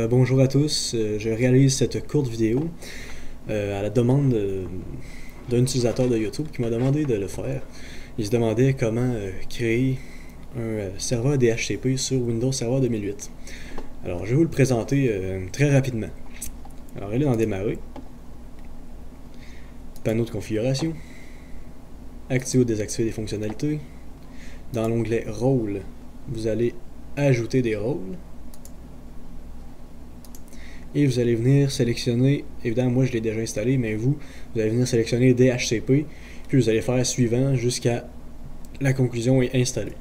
Bonjour à tous, je réalise cette courte vidéo à la demande d'un utilisateur de YouTube qui m'a demandé de le faire. Il se demandait comment créer un serveur DHCP sur Windows Server 2008. Alors je vais vous le présenter très rapidement. Alors allez dans Démarrer, panneau de configuration, activer ou désactiver des fonctionnalités. Dans l'onglet Rôles, vous allez ajouter des rôles. Et vous allez venir sélectionner, évidemment moi je l'ai déjà installé, mais vous allez venir sélectionner DHCP, puis vous allez faire suivant jusqu'à la conclusion est installée.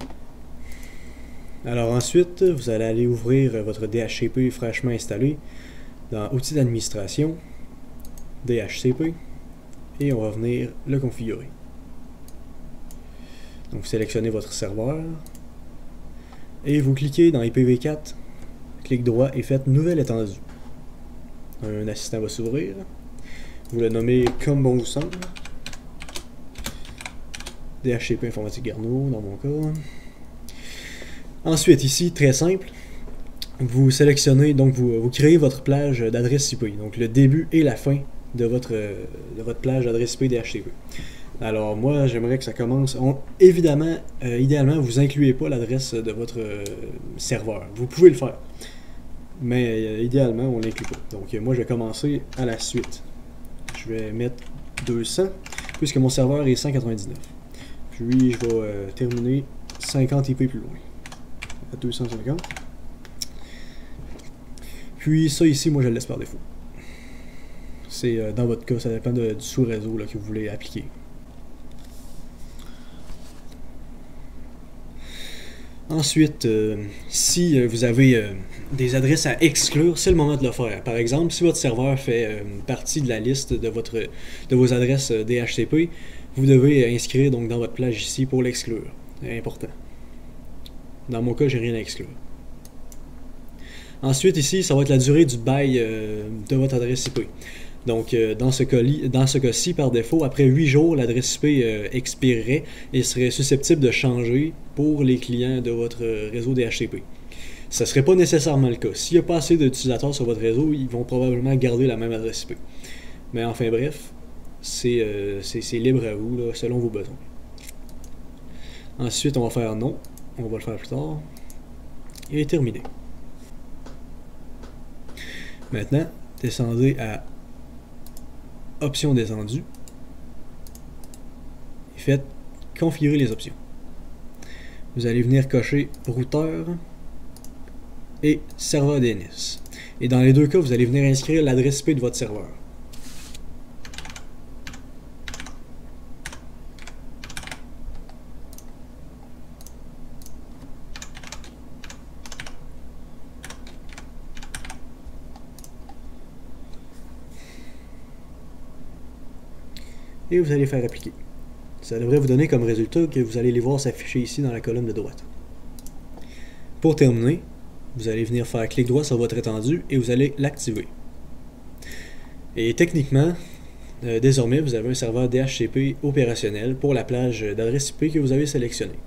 Alors ensuite, vous allez aller ouvrir votre DHCP fraîchement installé dans Outils d'administration, DHCP, et on va venir le configurer. Donc vous sélectionnez votre serveur, et vous cliquez dans IPv4, clic droit et faites Nouvelle étendue. Un assistant va s'ouvrir. Vous le nommez comme bon vous semble. DHCP Informatique Garneau, dans mon cas. Ensuite, ici, très simple, vous sélectionnez, donc vous créez votre plage d'adresse IP, donc le début et la fin de votre plage d'adresse IP DHCP. Alors moi, j'aimerais que ça commence. Évidemment, idéalement, vous incluez pas l'adresse de votre serveur. Vous pouvez le faire. Mais idéalement, on l'inclut pas. Donc moi, je vais commencer à la suite. Je vais mettre 200, puisque mon serveur est 199. Puis je vais terminer 50 IP plus loin. À 250. Puis ça ici, moi je le laisse par défaut. C'est dans votre cas, ça dépend du sous-réseau que vous voulez appliquer. Ensuite, si vous avez des adresses à exclure, c'est le moment de le faire. Par exemple, si votre serveur fait partie de la liste de vos adresses DHCP, vous devez inscrire donc dans votre plage ici pour l'exclure. C'est important. Dans mon cas, j'ai rien à exclure. Ensuite, ici, ça va être la durée du bail de votre adresse IP. Donc, dans ce cas-ci, par défaut, après 8 jours, l'adresse IP expirerait et serait susceptible de changer pour les clients de votre réseau DHCP. Ce ne serait pas nécessairement le cas. S'il n'y a pas assez d'utilisateurs sur votre réseau, ils vont probablement garder la même adresse IP. Mais enfin bref, c'est libre à vous, là, selon vos besoins. Ensuite, on va faire non. On va le faire plus tard. Et terminé. Maintenant, descendez à Options descendues et faites configurer les options. Vous allez venir cocher routeur et serveur DNS. Et dans les deux cas, vous allez venir inscrire l'adresse IP de votre serveur. Et vous allez faire appliquer. Ça devrait vous donner comme résultat que vous allez les voir s'afficher ici dans la colonne de droite. Pour terminer, vous allez venir faire clic droit sur votre étendue et vous allez l'activer. Et techniquement, désormais, vous avez un serveur DHCP opérationnel pour la plage d'adresse IP que vous avez sélectionnée.